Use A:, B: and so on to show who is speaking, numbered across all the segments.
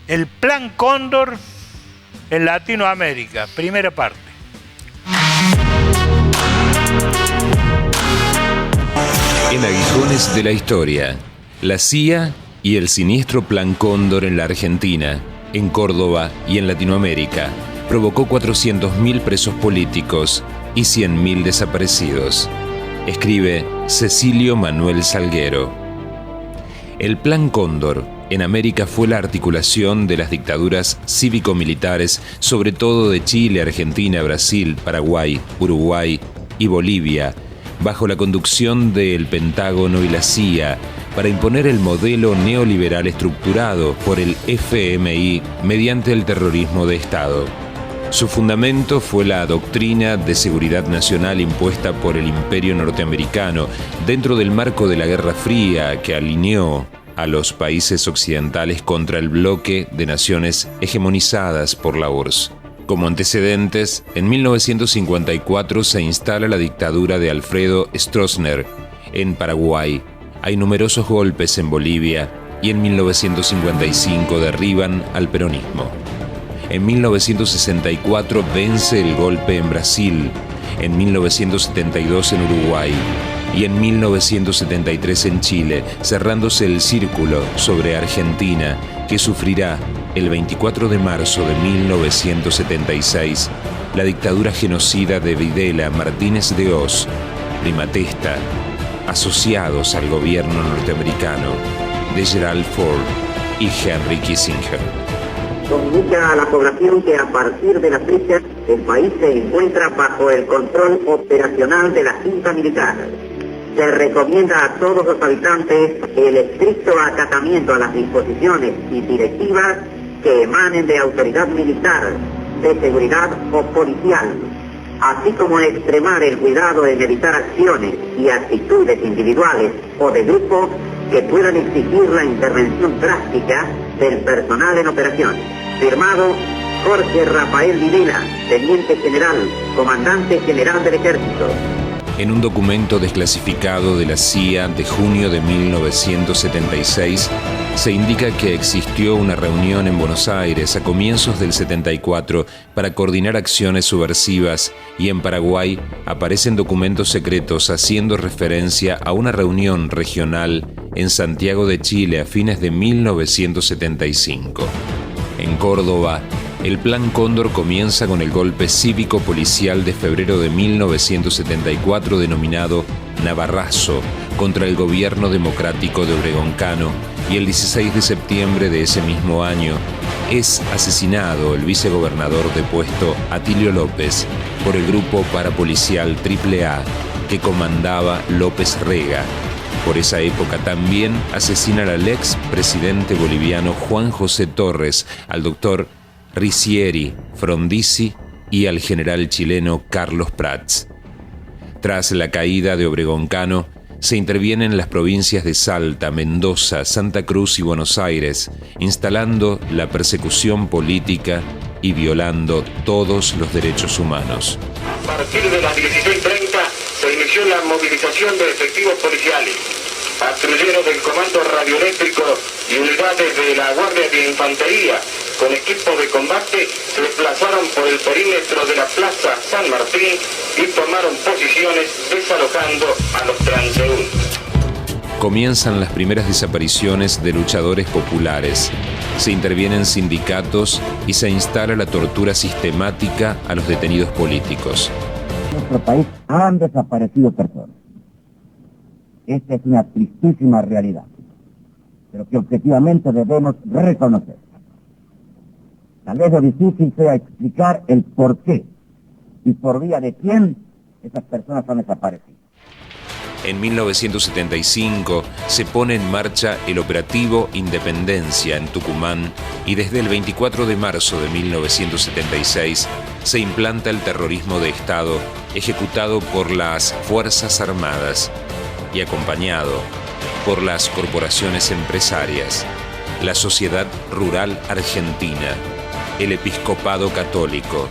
A: El Plan Cóndor en Latinoamérica, primera parte.
B: En Aguijones de la Historia, la CIA y el siniestro Plan Cóndor en la Argentina, en Córdoba y en Latinoamérica, provocó 400.000 presos políticos y 100.000 desaparecidos. Escribe Cecilio Manuel Salguero. El Plan Cóndor en América fue la articulación de las dictaduras cívico-militares, sobre todo de Chile, Argentina, Brasil, Paraguay, Uruguay y Bolivia, bajo la conducción del Pentágono y la CIA, para imponer el modelo neoliberal estructurado por el FMI mediante el terrorismo de Estado. Su fundamento fue la doctrina de seguridad nacional impuesta por el Imperio norteamericano dentro del marco de la Guerra Fría, que alineó a los países occidentales contra el bloque de naciones hegemonizadas por la URSS. Como antecedentes, en 1954 se instala la dictadura de Alfredo Stroessner en Paraguay. Hay numerosos golpes en Bolivia y en 1955 derriban al peronismo. En 1964 vence el golpe en Brasil, en 1972 en Uruguay y en 1973 en Chile, cerrándose el círculo sobre Argentina, que sufrirá el 24 de marzo de 1976 la dictadura genocida de Videla, Martínez de Hoz, Prima Testa, asociados al gobierno norteamericano de Gerald Ford y Henry Kissinger.
C: Comunica a la población que a partir de la fecha el país se encuentra bajo el control operacional de la Junta Militar. Se recomienda a todos los habitantes el estricto acatamiento a las disposiciones y directivas que emanen de autoridad militar, de seguridad o policial, así como extremar el cuidado en evitar acciones y actitudes individuales o de grupo que puedan exigir la intervención drástica del personal en operación. Firmado Jorge Rafael Videla, Teniente General, Comandante General del Ejército.
B: En un documento desclasificado de la CIA de junio de 1976, se indica que existió una reunión en Buenos Aires a comienzos del 74 para coordinar acciones subversivas, y en Paraguay aparecen documentos secretos haciendo referencia a una reunión regional en Santiago de Chile a fines de 1975. En Córdoba, el Plan Cóndor comienza con el golpe cívico-policial de febrero de 1974 denominado Navarrazo contra el gobierno democrático de Obregón Cano, y el 16 de septiembre de ese mismo año es asesinado el vicegobernador depuesto Atilio López por el grupo parapolicial AAA que comandaba López Rega. Por esa época también asesinan al ex presidente boliviano Juan José Torres, al doctor Ricieri, Frondizi y al general chileno Carlos Prats. Tras la caída de Obregón Cano, se intervienen en las provincias de Salta, Mendoza, Santa Cruz y Buenos Aires, instalando la persecución política y violando todos los derechos humanos.
D: A partir de las 16:30 se inició la movilización de efectivos policiales, patrulleros del Comando Radioeléctrico y unidades de la Guardia de Infantería con equipos de combate se desplazaron por el perímetro de la Plaza San Martín y tomaron posiciones desalojando a los transeúntes.
B: Comienzan las primeras desapariciones de luchadores populares, se intervienen sindicatos y se instala la tortura sistemática a los detenidos políticos.
C: En nuestro país han desaparecido personas. Esta es una tristísima realidad, pero que objetivamente debemos reconocer. Tal vez lo difícil sea explicar el por qué y por vía de quién esas personas han desaparecido.
B: En 1975 se pone en marcha el operativo Independencia en Tucumán, y desde el 24 de marzo de 1976 se implanta el terrorismo de Estado ejecutado por las Fuerzas Armadas y acompañado por las corporaciones empresarias, la Sociedad Rural Argentina, el Episcopado Católico,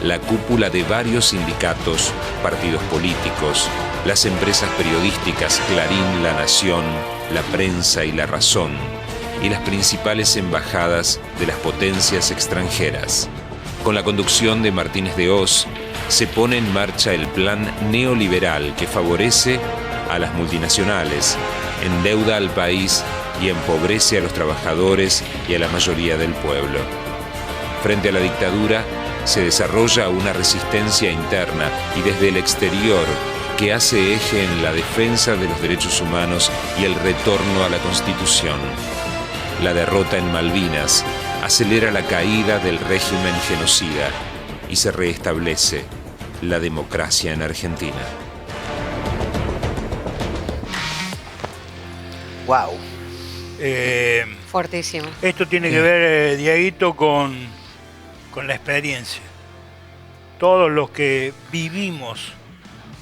B: la cúpula de varios sindicatos, partidos políticos, las empresas periodísticas Clarín, La Nación, La Prensa y La Razón, y las principales embajadas de las potencias extranjeras. Con la conducción de Martínez de Hoz, se pone en marcha el plan neoliberal que favorece a las multinacionales, endeuda al país y empobrece a los trabajadores y a la mayoría del pueblo. Frente a la dictadura, se desarrolla una resistencia interna y desde el exterior que hace eje en la defensa de los derechos humanos y el retorno a la Constitución. La derrota en Malvinas acelera la caída del régimen genocida y se restablece la democracia en Argentina.
E: Wow.
F: Fuertísimo.
A: Esto tiene que ver, Dieguito, con la experiencia. Todos los que vivimos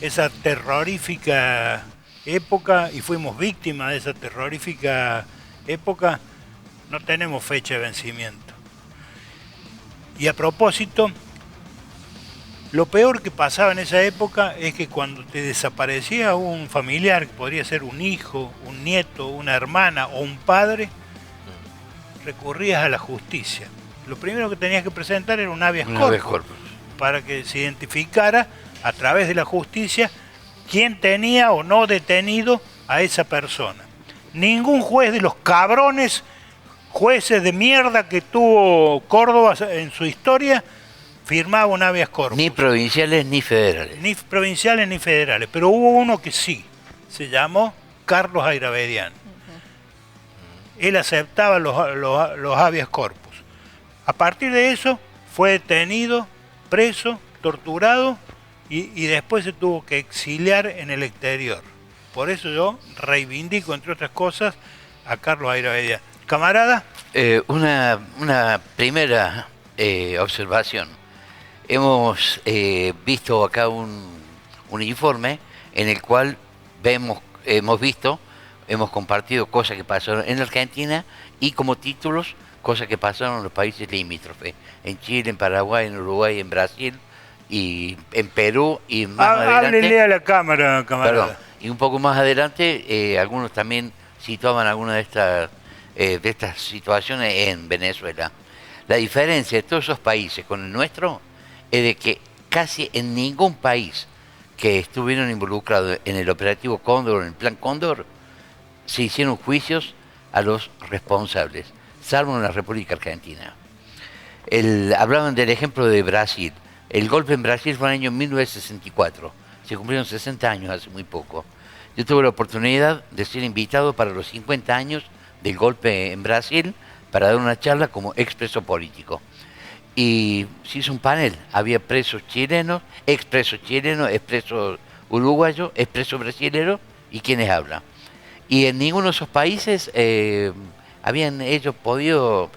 A: esa terrorífica época y fuimos víctimas de esa terrorífica época, no tenemos fecha de vencimiento. Y a propósito, lo peor que pasaba en esa época es que cuando te desaparecía un familiar, que podría ser un hijo, un nieto, una hermana o un padre, recurrías a la justicia. Lo primero que tenías que presentar era un habeas corpus para que se identificara a través de la justicia quién tenía o no detenido a esa persona. Ningún juez de los cabrones jueces de mierda que tuvo Córdoba en su historia firmaba un habeas corpus.
E: Ni provinciales ni federales.
A: Ni provinciales ni federales, pero hubo uno que sí, se llamó Carlos Ayravedian. Él aceptaba los habeas corpus. A partir de eso fue detenido, preso, torturado y después se tuvo que exiliar en el exterior. Por eso yo reivindico, entre otras cosas, a Carlos Ayravedian. Camarada.
E: Una primera observación. Hemos visto acá un informe en el cual hemos compartido cosas que pasaron en la Argentina y como títulos cosas que pasaron en los países limítrofes, en Chile, en Paraguay, en Uruguay, en Brasil y en Perú y más adelante.
A: Háblele a la cámara, camarada.
E: Perdón, y un poco más adelante algunos también situaban algunas de estas situaciones en Venezuela. La diferencia de todos esos países con el nuestro es de que casi en ningún país que estuvieron involucrados en el operativo Cóndor, en el plan Cóndor, se hicieron juicios a los responsables, salvo en la República Argentina. Hablaban del ejemplo de Brasil. El golpe en Brasil fue en el año 1964. Se cumplieron 60 años hace muy poco. Yo tuve la oportunidad de ser invitado para los 50 años del golpe en Brasil para dar una charla como expreso político. Y se hizo un panel. Había presos chilenos, expresos uruguayos, expresos brasileños y quienes hablan. Y en ninguno de esos países habían ellos podido,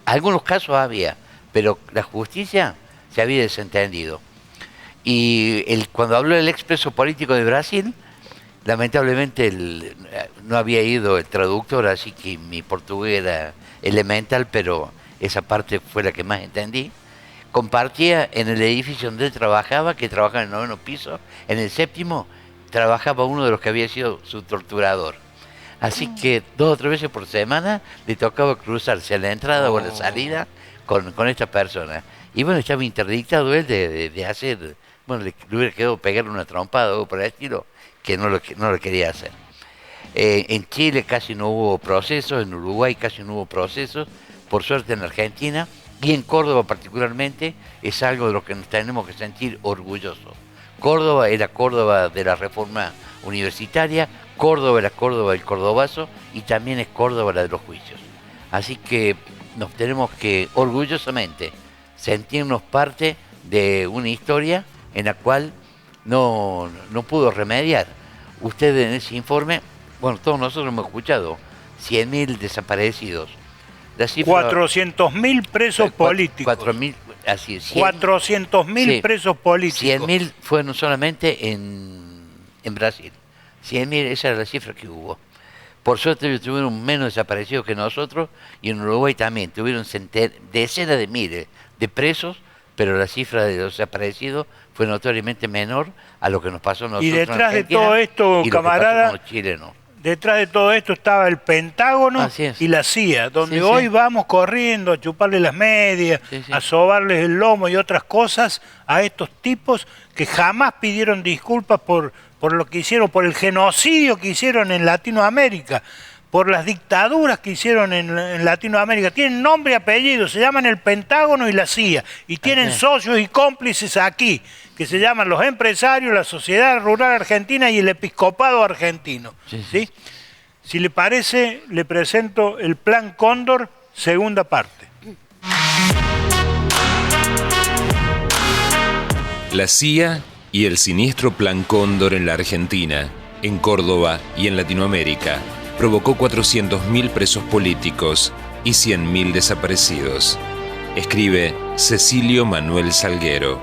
E: algunos casos había, pero la justicia se había desentendido. Y cuando habló el expreso político de Brasil, lamentablemente no había ido el traductor, así que mi portugués era elemental, pero esa parte fue la que más entendí. Compartía en el edificio donde él trabajaba, que trabajaba en el 9º piso, en el 7º trabajaba uno de los que había sido su torturador. Así que 2 o 3 veces por semana le tocaba cruzarse a la entrada o a la salida con esta persona. Y bueno, estaba interdictado él de hacer, bueno, le hubiera quedado pegarle una trompada o por el estilo, que no lo quería hacer. En Chile casi no hubo procesos, en Uruguay casi no hubo procesos, por suerte en Argentina, y en Córdoba particularmente, es algo de lo que nos tenemos que sentir orgullosos. Córdoba era Córdoba de la reforma universitaria, Córdoba era Córdoba del Cordobazo, y también es Córdoba la de los juicios. Así que nos tenemos que orgullosamente sentirnos parte de una historia en la cual no pudo remediar. Ustedes en ese informe, bueno, todos nosotros hemos escuchado, 100.000 desaparecidos. La cifra,
A: 400.000 presos políticos.
E: 4.000, así es.
A: 400.000 presos políticos.
E: 100.000 fueron solamente en Brasil. 100.000, esa era la cifra que hubo. Por suerte ellos tuvieron menos desaparecidos que nosotros, y en Uruguay también tuvieron decenas de miles de presos, pero la cifra de los desaparecidos fue notoriamente menor a lo que nos pasó a nosotros.
A: Y detrás de todo esto, camarada,
E: los chilenos.
A: detrás de todo esto estaba el Pentágono y la CIA, donde hoy vamos corriendo a chuparle las medias, a sobarles el lomo y otras cosas a estos tipos que jamás pidieron disculpas por lo que hicieron, por el genocidio que hicieron en Latinoamérica, por las dictaduras que hicieron en Latinoamérica. Tienen nombre y apellido, se llaman el Pentágono y la CIA, y tienen socios y cómplices aquí, que se llaman los empresarios, la Sociedad Rural Argentina y el Episcopado Argentino. ¿Sí? Si le parece, le presento el Plan Cóndor, segunda parte.
B: La CIA y el siniestro Plan Cóndor en la Argentina, en Córdoba y en Latinoamérica provocó 400.000 presos políticos y 100.000 desaparecidos. Escribe Cecilio Manuel Salguero.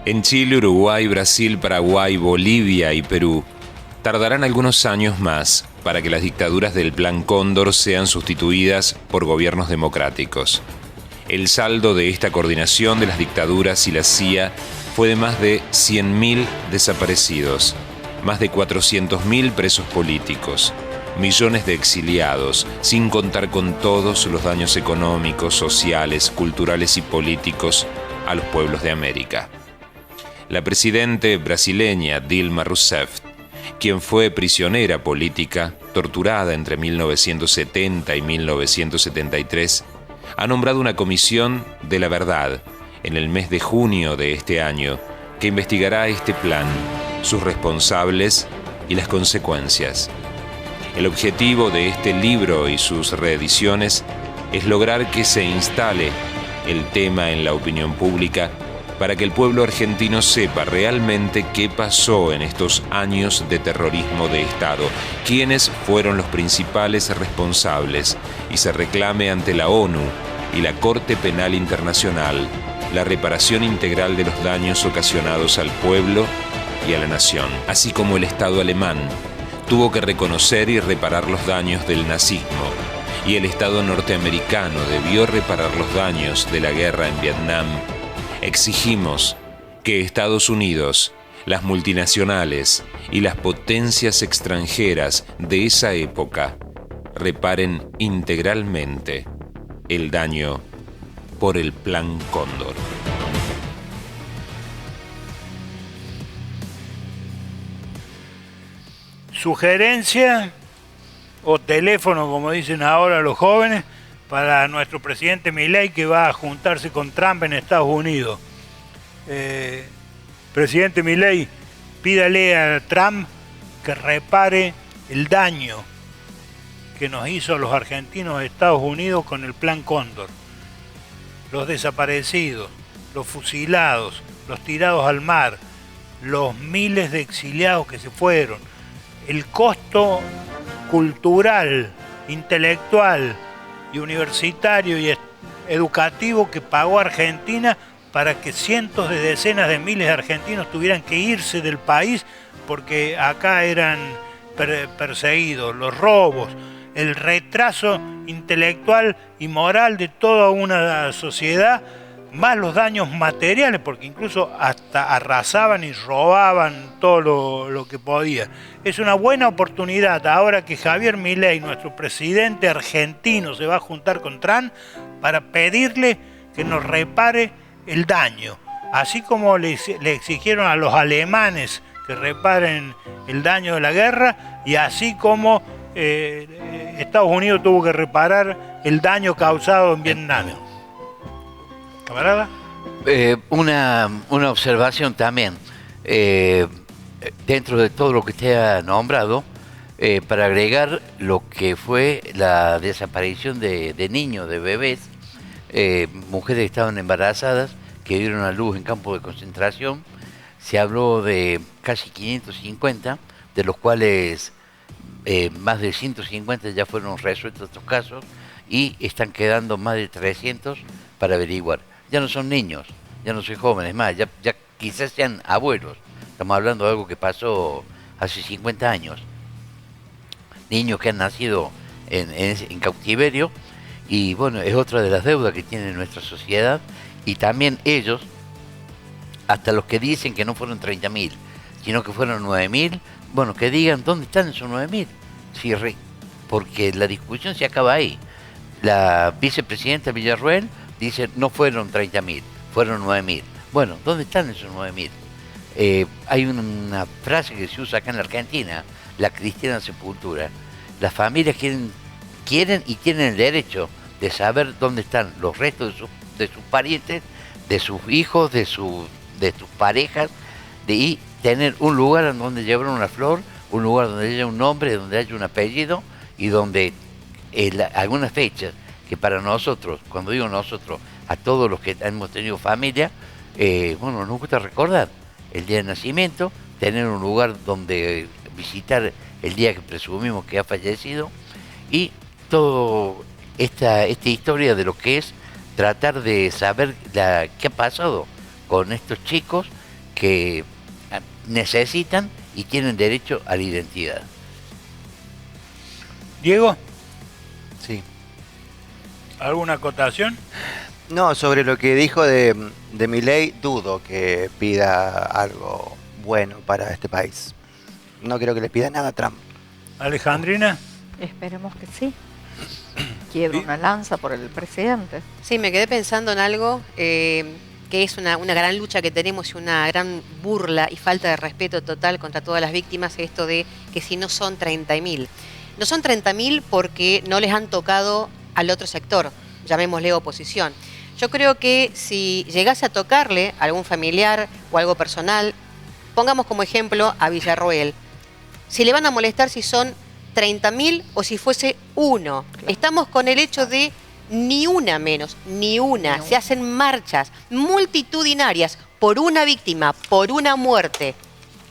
B: En Chile, Uruguay, Brasil, Paraguay, Bolivia y Perú tardarán algunos años más para que las dictaduras del Plan Cóndor sean sustituidas por gobiernos democráticos. El saldo de esta coordinación de las dictaduras y la CIA fue de más de 100.000 desaparecidos, más de 400.000 presos políticos, millones de exiliados, sin contar con todos los daños económicos, sociales, culturales y políticos a los pueblos de América. La presidente brasileña Dilma Rousseff, quien fue prisionera política, torturada entre 1970 y 1973, ha nombrado una comisión de la verdad en el mes de junio de este año que investigará este plan, sus responsables y las consecuencias. El objetivo de este libro y sus reediciones es lograr que se instale el tema en la opinión pública para que el pueblo argentino sepa realmente qué pasó en estos años de terrorismo de Estado, quiénes fueron los principales responsables, y se reclame ante la ONU y la Corte Penal Internacional la reparación integral de los daños ocasionados al pueblo y a la nación, así como el Estado alemán tuvo que reconocer y reparar los daños del nazismo, y el Estado norteamericano debió reparar los daños de la guerra en Vietnam. Exigimos que Estados Unidos, las multinacionales y las potencias extranjeras de esa época reparen integralmente el daño por el Plan Cóndor.
A: Sugerencia o teléfono, como dicen ahora los jóvenes, para nuestro presidente Milei, que va a juntarse con Trump en Estados Unidos. Presidente Milei, pídale a Trump que repare el daño que nos hizo a los argentinos de Estados Unidos con el Plan Cóndor. Los desaparecidos, los fusilados, los tirados al mar, los miles de exiliados que se fueron, el costo cultural, intelectual y universitario y educativo que pagó Argentina para que cientos de decenas de miles de argentinos tuvieran que irse del país porque acá eran perseguidos, los robos, el retraso intelectual y moral de toda una sociedad, más los daños materiales, porque incluso hasta arrasaban y robaban todo lo que podían. Es una buena oportunidad, ahora que Javier Milei, nuestro presidente argentino, se va a juntar con Trump, para pedirle que nos repare el daño. Así como le exigieron a los alemanes que reparen el daño de la guerra, y así como Estados Unidos tuvo que reparar el daño causado en Vietnam. ¿Camarada?
E: Una observación también. Dentro de todo lo que usted ha nombrado, para agregar lo que fue la desaparición de niños, de bebés, mujeres que estaban embarazadas, que dieron a luz en campos de concentración. Se habló de casi 550, de los cuales más de 150 ya fueron resueltos estos casos, y están quedando más de 300 para averiguar. Ya no son niños, ya no son jóvenes más, ya quizás sean abuelos. Estamos hablando de algo que pasó hace 50 años. Niños que han nacido en cautiverio, y bueno, es otra de las deudas que tiene nuestra sociedad. Y también ellos, hasta los que dicen que no fueron 30.000, sino que fueron 9.000, bueno, que digan dónde están esos 9.000. Porque la discusión se acaba ahí. La vicepresidenta Villarruel dice, no fueron 30.000, fueron 9.000. Bueno, ¿dónde están esos 9.000? Hay una frase que se usa acá en la Argentina, la cristiana sepultura. Las familias quieren y tienen el derecho de saber dónde están los restos de sus parientes, de sus hijos, de sus parejas, y tener un lugar en donde llevar una flor, un lugar donde haya un nombre, donde haya un apellido, y donde algunas fechas que para nosotros, cuando digo nosotros, a todos los que hemos tenido familia, bueno, nos gusta recordar el día de nacimiento, tener un lugar donde visitar el día que presumimos que ha fallecido, y todo esta historia de lo que es tratar de saber qué ha pasado con estos chicos que necesitan y tienen derecho a la identidad.
A: Diego,
F: Sí.
A: ¿alguna acotación?
F: No, sobre lo que dijo de Milei, dudo que pida algo bueno para este país. No creo que le pida nada a Trump.
A: Alejandrina.
G: Esperemos que sí. Quiebra una lanza por el presidente.
H: Sí, me quedé pensando en algo que es una gran lucha que tenemos y una gran burla y falta de respeto total contra todas las víctimas, esto de que si no son 30.000. No son 30.000 porque no les han tocado al otro sector, llamémosle oposición. Yo creo que si llegase a tocarle a algún familiar o algo personal, pongamos como ejemplo a Villarroel, si le van a molestar si son 30.000 o si fuese uno. Claro. Estamos con el hecho de ni una menos, ni una. Se hacen marchas multitudinarias por una víctima, por una muerte.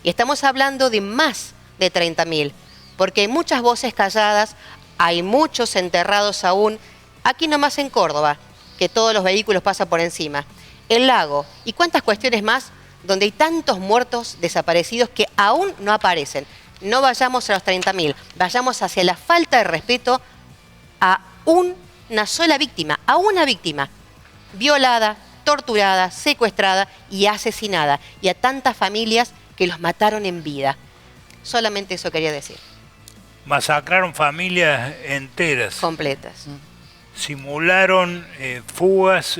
H: Y estamos hablando de más de 30.000, porque hay muchas voces calladas, hay muchos enterrados aún, aquí nomás en Córdoba, que todos los vehículos pasan por encima. El lago, y cuántas cuestiones más donde hay tantos muertos desaparecidos que aún no aparecen. No vayamos a los 30.000, vayamos hacia la falta de respeto a una sola víctima, a una víctima violada, torturada, secuestrada y asesinada, y a tantas familias que los mataron en vida. Solamente eso quería decir.
A: Masacraron familias enteras.
H: Completas.
A: Simularon fugas,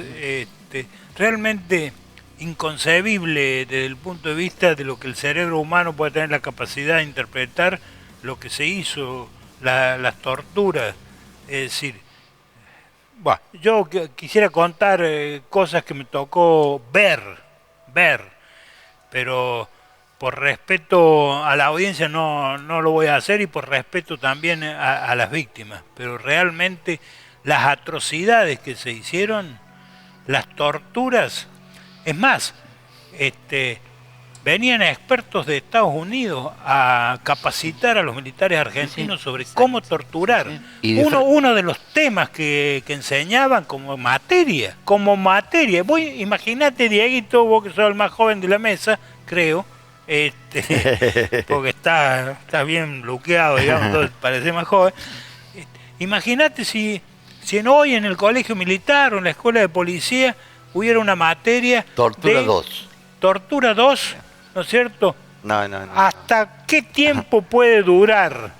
A: realmente inconcebible desde el punto de vista de lo que el cerebro humano puede tener la capacidad de interpretar lo que se hizo, las torturas. Es decir, yo quisiera contar cosas que me tocó ver, pero por respeto a la audiencia no lo voy a hacer, y por respeto también a las víctimas. Pero realmente las atrocidades que se hicieron, las torturas, es más, venían expertos de Estados Unidos a capacitar a los militares argentinos sobre cómo torturar. Uno de los temas que enseñaban como materia. Imagínate, Dieguito, vos que sos el más joven de la mesa, creo, porque está bien bloqueado, digamos, entonces parece más joven. Imagínate si hoy en el colegio militar o en la escuela de policía hubiera una materia
E: Tortura 2.
A: Tortura 2, ¿no es cierto?
F: No.
A: ¿Hasta qué tiempo puede durar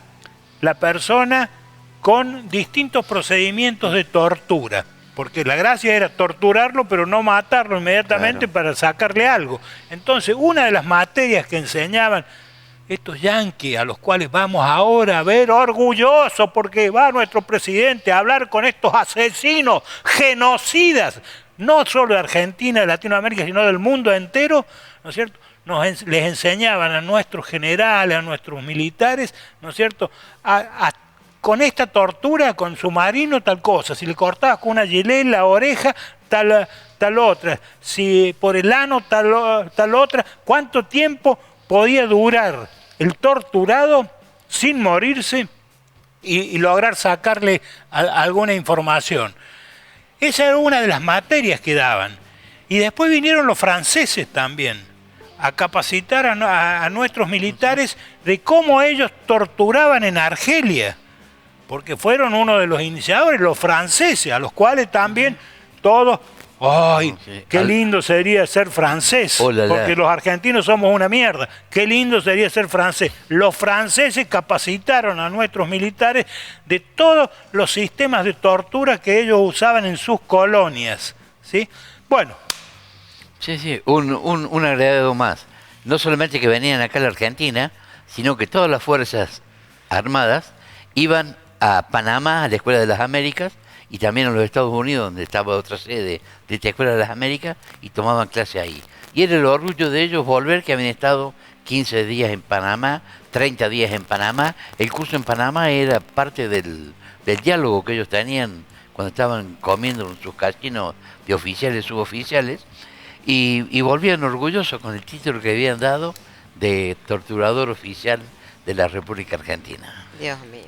A: la persona con distintos procedimientos de tortura? Porque la gracia era torturarlo, pero no matarlo inmediatamente, claro, para sacarle algo. Entonces, una de las materias que enseñaban estos yanquis, a los cuales vamos ahora a ver orgullosos, porque va nuestro presidente a hablar con estos asesinos, genocidas, no solo de Argentina, de Latinoamérica, sino del mundo entero, ¿no es cierto? Les enseñaban a nuestros generales, a nuestros militares, ¿no es cierto?, con esta tortura, con submarino, tal cosa. Si le cortabas con una gilet la oreja, tal otra. Si por el ano, tal otra. ¿Cuánto tiempo podía durar el torturado sin morirse y lograr sacarle alguna información? Esa era una de las materias que daban. Y después vinieron los franceses también a capacitar a nuestros militares de cómo ellos torturaban en Argelia, porque fueron uno de los iniciadores, los franceses, a los cuales también todos ¡Ay!
E: Sí.
A: ¡Qué lindo sería ser francés!
E: Oh, la, la.
A: Porque los argentinos somos una mierda. ¡Qué lindo sería ser francés! Los franceses capacitaron a nuestros militares de todos los sistemas de tortura que ellos usaban en sus colonias. ¿Sí? Bueno,
E: Sí, sí, un agregado más. No solamente que venían acá a la Argentina, sino que todas las fuerzas armadas iban a Panamá, a la Escuela de las Américas, y también a los Estados Unidos, donde estaba otra sede de esta Escuela de las Américas, y tomaban clase ahí. Y era el orgullo de ellos volver, que habían estado 15 días en Panamá, 30 días en Panamá. El curso en Panamá era parte del diálogo que ellos tenían cuando estaban comiendo en sus casinos de oficiales, suboficiales, y volvían orgullosos con el título que habían dado de torturador oficial de la República Argentina.
H: Dios mío.